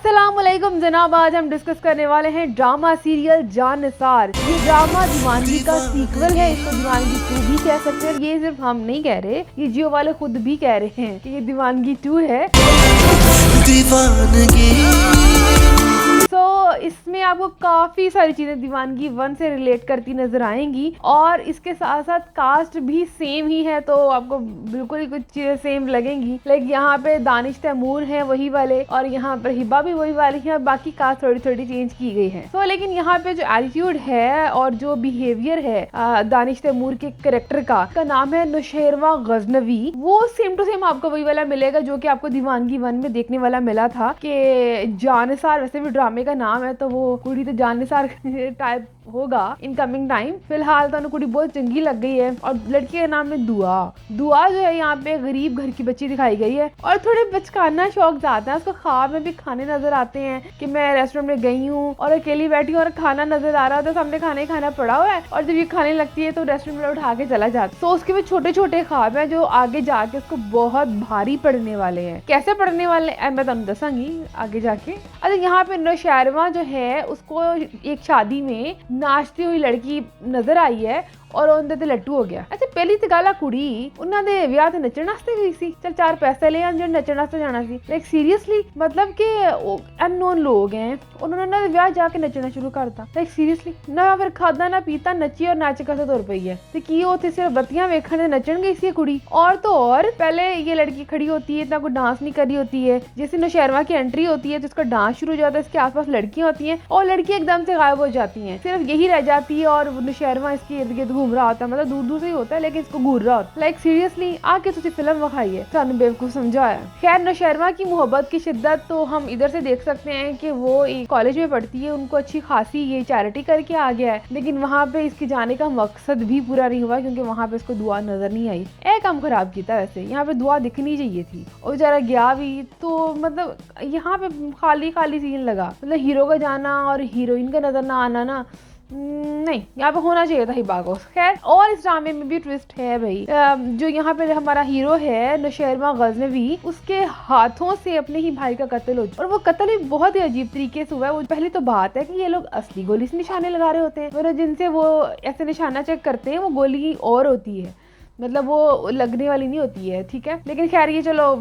अस्सलामुअलैकुम जनाब, आज हम डिस्कस करने वाले हैं ड्रामा सीरियल जानिसार। ये ड्रामा दीवानगी का सीक्वल है, इसको दीवानगी 2 भी कह सकते हैं। ये सिर्फ हम नहीं कह रहे, ये जियो वाले खुद भी कह रहे हैं कि ये दीवानगी 2 है। इसमें आपको काफी सारी चीजें दीवानगी 1 से रिलेट करती नजर आएंगी और इसके साथ साथ कास्ट भी सेम ही है, तो आपको बिल्कुल ही कुछ चीजें सेम लगेंगी। लाइक यहाँ पे दानिश तैमूर है वही वाले और यहाँ पर हिबा भी वही वाली है, बाकी कास्ट थोड़ी थोड़ी चेंज की गई है। तो लेकिन यहाँ पे जो एटीट्यूड है और जो बिहेवियर है दानिश तैमूर के कैरेक्टर का नाम है नौशेरवा गजनवी, वो सेम टू सेम आपको वही वाला मिलेगा जो कि आपको दीवानगी 1 में देखने वाला मिला था। कि जानिसार वैसे भी ड्रामे का नाम है, तो वो कुड़ी तो जानिसार टाइप होगा इन कमिंग टाइम। फिलहाल तो कुड़ी बहुत चंगी लग गई है और लड़की का नाम है दुआ। दुआ जो है यहाँ पे गरीब घर की बच्ची दिखाई गई है और थोड़े बचकाना शौक जाते हैं उसको। ख्वाब में भी खाने नजर आते हैं कि मैं रेस्टोरेंट में गई हूँ और अकेली बैठी हूँ और खाना नजर आ रहा है, तो सामने खाना ही खाना पड़ा हुआ है और जब ये खाने लगती है तो रेस्टोरेंट में उठा के चला जाता है। तो उसके भी छोटे छोटे ख्वाब है जो आगे जाके उसको बहुत भारी पड़ने वाले हैं। कैसे पड़ने वाले हैं मैं तुम दसांगी आगे जाके। अच्छा, यहाँ पे नौशेरवा जो है उसको एक शादी में नाचती हुई लड़की नजर आई है और उनके ते लट्टू हो गया। अच्छा, पहली तो गल कुड़ी उन्होंने विआह ते नचण वास्ते गई सी, चल 4 पैसे ले आन जो नचण वास्ते जाना सी। लाइक सीरियसली, मतलब कि अननोन लोग हैं, उन्होंने विआह जाके नचना शुरू करता। लाइक सीरियसली, ना फिर खादा ना पीता, नची और नाच के तुर पई है। तो की उत्थे सिर्फ बत्तियां वेखण ते नचण गई सी कुड़ी। और तो और पहले ये लड़की खड़ी होती है, इतना कोई डांस नहीं कर रही होती है। जैसे नौशेरवा की एंट्री होती है तो इसका डांस शुरू हो जाता है, इसके आसपास लड़कियां होती हैं और लड़की एकदम से गायब हो जाती है, सिर्फ यही रह जाती है और नौशेरवा इसके इर्द गिर्द घूम रहा होता है। मतलब दूर दूर से ही होता है लेकिन इसको घूर रहा होता है। लाइक सीरियसली, आके तुझे फिल्म वखाई है, सानू बेवकूफ समझाया। खैर, नौशेरवा की मोहब्बत की शिद्दत तो हम इधर से देख सकते हैं कि वो एक कॉलेज में पढ़ती है, उनको अच्छी खासी ये चैरिटी करके आ गया है, लेकिन वहाँ पे इसके जाने का मकसद भी पूरा नहीं हुआ क्योंकि वहाँ पे इसको दुआ नजर नहीं आई। एक काम खराब किया था, वैसे यहाँ पे दुआ दिखनी चाहिए थी और बेचारा गया भी, तो मतलब यहाँ पे खाली खाली सीन लगा। मतलब हीरो का जाना और हीरोइन का नजर ना आना ना, नहीं, यहाँ पे होना चाहिए था हिबा को। खैर, और इस ड्रामे में भी ट्विस्ट है भाई। जो यहाँ पे हमारा हीरो है नौशेरवा गजनवी, उसके हाथों से अपने ही भाई का कत्ल हो, और वो कत्ल भी बहुत ही अजीब तरीके से हुआ है। वो पहली तो बात है कि ये लोग असली गोली से निशाने लगा रहे होते हैं, और जिनसे वो ऐसे निशाना चेक करते हैं वो गोली और होती है, मतलब वो लगने वाली नहीं होती है। ठीक है, लेकिन खैर ये चलो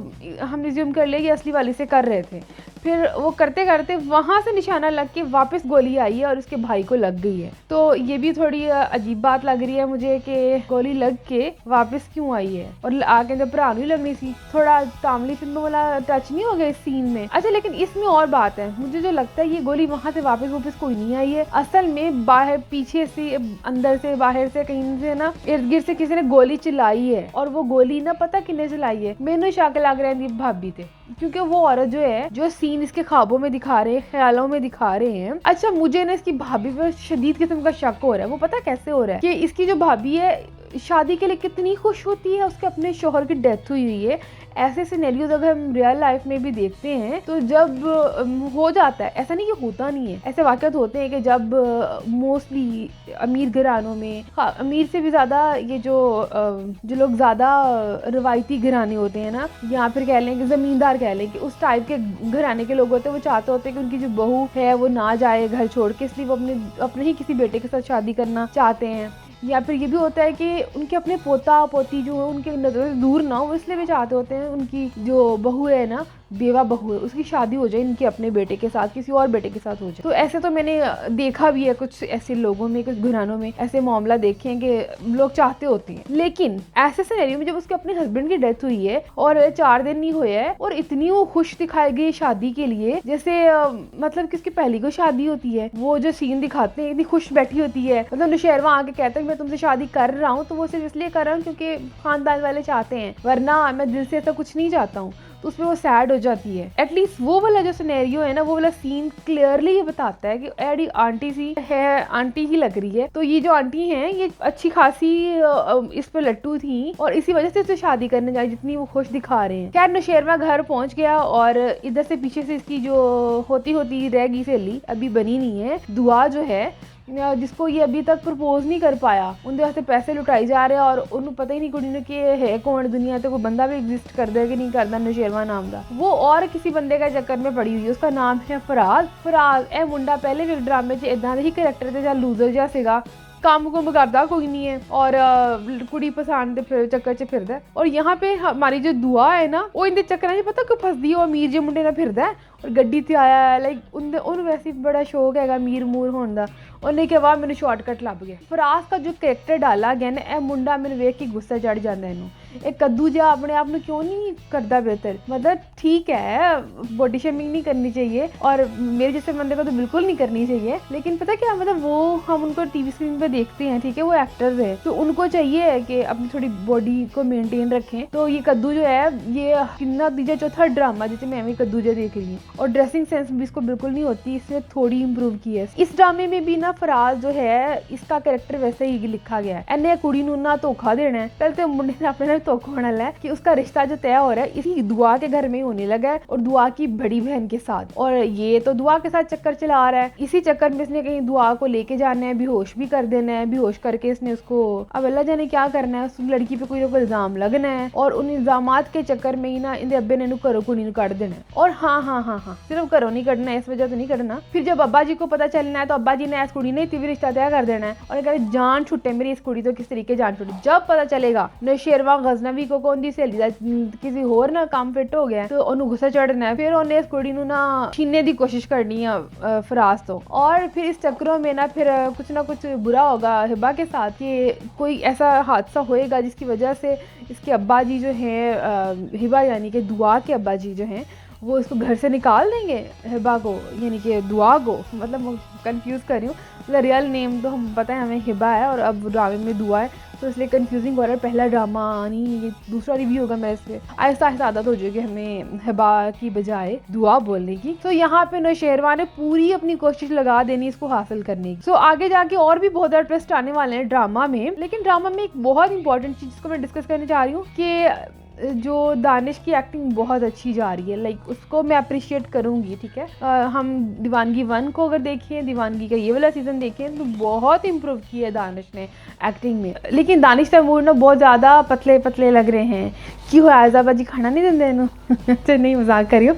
हम रिज्यूम कर ले कि असली वाली से कर रहे थे। फिर वो करते करते वहां से निशाना लग के वापस गोली आई है और उसके भाई को लग गई है। तो ये भी थोड़ी अजीब बात लग रही है मुझे कि गोली लग के वापस क्यों आई है और आगे जब भरा नहीं लगनी सी। थोड़ा तामली फिल्म वाला टच नहीं हो गया इस सीन में। अच्छा, लेकिन इसमें और बात है, मुझे जो लगता है ये गोली वहां से वापस कोई नहीं आई है। असल में बाहर पीछे से, अंदर से, बाहर से, कहीं से ना इर्द गिर्द से किसी ने गोली चलाई है और वो गोली ना पता किन्ने चलाई है। मैंने शक लग रहा है भाभी थे, क्योंकि वो औरत जो है, जो सीन इसके ख्वाबों में दिखा रहे हैं, ख्यालों में दिखा रहे हैं। अच्छा, मुझे ना इसकी भाभी पर शदीद किस्म का शक हो रहा है। वो पता कैसे हो रहा है कि इसकी जो भाभी है शादी के लिए कितनी खुश होती है, उसके अपने शोहर की डेथ हुई है। ऐसे सिनेरियोज अगर हम रियल लाइफ में भी देखते हैं तो जब हो जाता है, ऐसा नहीं कि होता नहीं है, ऐसे वाक़यात होते हैं कि जब मोस्टली अमीर घरानों में, अमीर से भी ज़्यादा ये जो लोग ज़्यादा रवायती घराने होते हैं ना, या फिर कह लें कि ज़मींदार कह लें कि उस टाइप के घराने के लोग होते हैं, वो चाहते होते हैं कि उनकी जो बहू है वो ना जाए घर छोड़ के, इसलिए वो अपने ही किसी बेटे के साथ शादी करना चाहते हैं। या फिर ये भी होता है कि उनके अपने पोता पोती जो है उनके नज़र से दूर ना हो, इसलिए भी चाहते होते हैं उनकी जो बहू है ना, बेवा बहू है, उसकी शादी हो जाए इनके अपने बेटे के साथ, किसी और बेटे के साथ हो जाए। तो ऐसे तो मैंने देखा भी है कुछ ऐसे लोगों में, कुछ घरानों में ऐसे मामला देखे हैं कि लोग चाहते होते हैं। लेकिन ऐसे सिनेरियो में जब उसके अपने हस्बैंड की डेथ हुई है और 4 दिन नहीं हुए है और इतनी वो खुश दिखाई गई शादी के लिए, जैसे मतलब कि उसकी पहली को शादी होती है, वो जो सीन दिखाते हैं इतनी खुश बैठी होती है। मतलब नौशेरवा आके कहता है मैं तुमसे शादी कर रहा हूँ, तो वो सिर्फ इसलिए कर रहा हूँ क्योंकि खानदान वाले चाहते हैं, वरना मैं दिल से ऐसा कुछ नहीं चाहता हूँ। तो उसमें वो सैड हो जाती है। एटलीस्ट वो वाला जो सिनेरियो है ना, वो वाला सीन क्लियरली ये बताता है कि एडी आंटी सी है, आंटी ही लग रही है। तो ये जो आंटी हैं ये अच्छी खासी इस पे लट्टू थी और इसी वजह से इसे शादी करने जाए, जितनी वो खुश दिखा रहे हैं। खैर, नौशेरवा घर पहुंच गया और इधर से पीछे से इसकी जो होती रह गई सहेली, अभी बनी नहीं है, दुआ जो है जिसको ये अभी तक प्रपोज नहीं कर पाया, उनके वास्ते पैसे लुटाई जा रहे हैं और उन्होंने पता ही नहीं कुड़ी ने कि है कौन दुनिया ते कोई बंदा भी एग्जिस्ट करता है कि नहीं करता नौशेरवा नाम का। वो और किसी बंदे का चक्कर में पड़ी हुई है, उसका नाम है फराज। फराज ए मुंडा पहले भी ड्रामे च इदा ही करैक्टर थे, ਜਾਂ लूजर ਜਿਹਾ ਸੀਗਾ, काम कुम करता कोई नहीं है और कुड़ी पसंद फिर चक्कर च फिरदा। और यहाँ पे हमारी जो दुआ है ना, वो इनके चक्कर च पता क्यों फसदी है, अमीर जे मुंडे नाल फिरदा और गड्डी ते आया है। लाइक उन्हें वैसे बड़ा शौक है अमीर मूर होने का। उन्हें कहा वाह मैंने शॉर्टकट लभ गया। फराज का जो कैरेक्टर डाला गया ना, यह मुंडा मैंने वेख के गुस्सा चढ़ जाता है। इनू एक कद्दू जा अपने आप में क्यों नहीं करता बेहतर। मतलब ठीक है बॉडी शेमिंग नहीं करनी चाहिए और मेरे जैसे बंदे को तो बिल्कुल नहीं करनी चाहिए, लेकिन पता क्या मतलब वो हम उनको टीवी स्क्रीन पे देखते हैं, ठीक है, वो एक्टर्स है तो उनको चाहिए कि अपनी थोड़ी बॉडी को मेंटेन रखें। तो ये कद्दू जो है ये कितना तीजा चौथा ड्रामा जिसे मैं भी कद्दू जो देख रही हूँ और ड्रेसिंग सेंस भी इसको बिल्कुल नहीं होती, इसने थोड़ी इंप्रूव की है। इस ड्रामे में भी ना फराज जो है इसका कैरेक्टर वैसे ही लिखा गया है। एने कुड़ी नू ना धोखा देना है, पहले तो मुंडे ने अपने धोखा होना है कि उसका रिश्ता जो तय हो रहा है इसी दुआ के घर में होने लगा है और दुआ की बड़ी बहन के साथ। और ये तो दुआ के साथ चक्कर चला रहा है, इसी चक्कर में इसने कहीं दुआ को लेके जाना है, बेहोश भी कर देना है। बेहोश करके इसने उसको अब अल्लाह जाने क्या करना है, उस लड़की पे कोई ना कोई इल्जाम लगना है और उन इल्जामात के चक्कर में ही ना इनके अब्बे ने घरों को नहीं काट देना है। और हाँ सिर्फ घरों नहीं कटना है, इस वजह तो नहीं कटना। फिर जब अब्बा जी को पता चलना है तो अब्बा जी ने इस कुड़ी ने भी रिश्ता तय कर देना है और अगर जान छुट्टे मेरी इस कुड़ी तो किस तरीके जान छुट्टी। जब पता चलेगा नौशेरवा गजनवी को कौन दी सहेली दा किसी होर ना काम फिट हो गया तो उन्हें गुस्सा चढ़ना है, फिर उन्हें इस कुड़ी नू ना छीनने की कोशिश करनी है फराज तो। और फिर इस चक्करों में ना फिर कुछ ना कुछ बुरा होगा हिबा के साथ, कि कोई ऐसा हादसा होएगा जिसकी वजह से इसके अब्बा जी जो हैं हिबा यानी कि दुआ के अब्बा जी जो हैं वो इसको घर से निकाल देंगे हिबा को, यानी कि दुआ को। मतलब मैं कंफ्यूज कर रही हूँ, मतलब रियल नेम तो हम पता है हमें हिबा है और अब ड्रामे में दुआ है तो इसलिए कंफ्यूजिंग हो रहा है। पहला ड्रामा नहीं ये दूसरा रिव्यू होगा मेरे से, ऐसा आदत हो जाएगी हमें हिबा की बजाय दुआ बोलने की। तो यहाँ पे नौशेरवा ने पूरी अपनी कोशिश लगा देनी इसको हासिल करने की। तो आगे जाके और भी बहुत ज़्यादा ट्विस्ट आने वाले हैं ड्रामा में, लेकिन ड्रामा में एक बहुत इंपॉर्टेंट चीज़ जिसको मैं डिस्कस करना चाह रही हूँ कि जो दानिश की एक्टिंग बहुत अच्छी जा रही है, लाइक उसको मैं अप्रिशिएट करूँगी। ठीक है, हम दीवानगी 1 को अगर देखें, दीवानगी का ये वाला सीज़न देखें तो बहुत इम्प्रूव किया है दानिश ने एक्टिंग में। लेकिन दानिश तैमूर ना बहुत ज़्यादा पतले पतले लग रहे हैं। क्यों आयज़ा जी खाना नहीं देते इन्हों तो नहीं मजाक कर रही हूँ।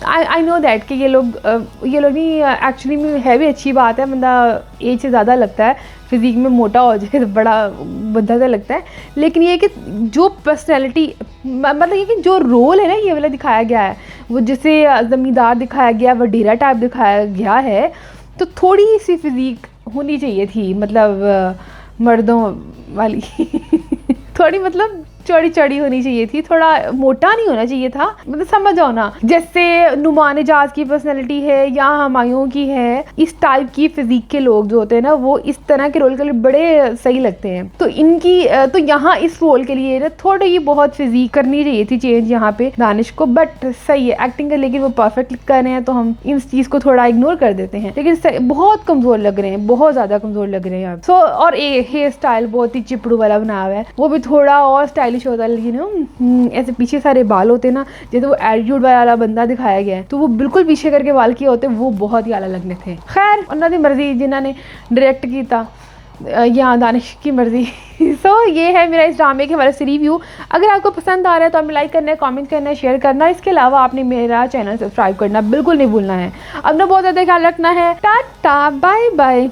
आई नो दैट कि ये लोग नहीं एक्चुअली में है भी अच्छी बात है, बंदा एज से ज़्यादा लगता है, फिजिक में मोटा हो जाए तो बड़ा बंदा सा लगता है। लेकिन ये कि जो पर्सनैलिटी मतलब ये कि जो रोल है ना ये वाला दिखाया गया है, वो जैसे ज़मींदार दिखाया गया, वडीरा टाइप दिखाया गया है, तो थोड़ी सी फिजिक होनी चाहिए थी, मतलब मर्दों वाली थोड़ी मतलब चौड़ी चौड़ी होनी चाहिए थी, थोड़ा मोटा नहीं होना चाहिए था। मतलब समझ आओ ना, जैसे नुमान एजाज की पर्सनैलिटी है या हुमायूं की है, इस टाइप की फिजिक के लोग जो होते हैं ना वो इस तरह के रोल के लिए बड़े सही लगते हैं। तो इनकी तो यहाँ इस रोल के लिए ना थोड़ी ही बहुत फिजिक करनी चाहिए थी चेंज यहाँ पे दानिश को, बट सही है एक्टिंग कर, लेकिन वो परफेक्ट कर रहे हैं तो हम इस चीज़ को थोड़ा इग्नोर कर देते हैं। लेकिन बहुत कमज़ोर लग रहे हैं, बहुत ज़्यादा कमज़ोर लग रहे हैं। सो और हेयर स्टाइल बहुत ही चिपड़ू वाला बना हुआ है, वो भी थोड़ा और स्टाइलिश होता है, लेकिन ऐसे पीछे सारे बाल होते ना, जैसे वो एटीट्यूड वाला बंदा दिखाया गया है तो वो बिल्कुल पीछे करके बाल किए होते, वो बहुत ही अलग लगने थे। खैर उन्होंने मर्जी जिन्होंने डायरेक्ट किया या दानिश की मर्जी। सो ये है मेरा इस ड्रामे के हमारे से रिव्यू। अगर आपको पसंद आ रहा है तो हमें लाइक करना है, कमेंट करना है, शेयर करना है। इसके अलावा आपने मेरा चैनल सब्सक्राइब करना बिल्कुल नहीं भूलना है। अपना बहुत ज़्यादा ख्याल रखना है। Tata bye bye.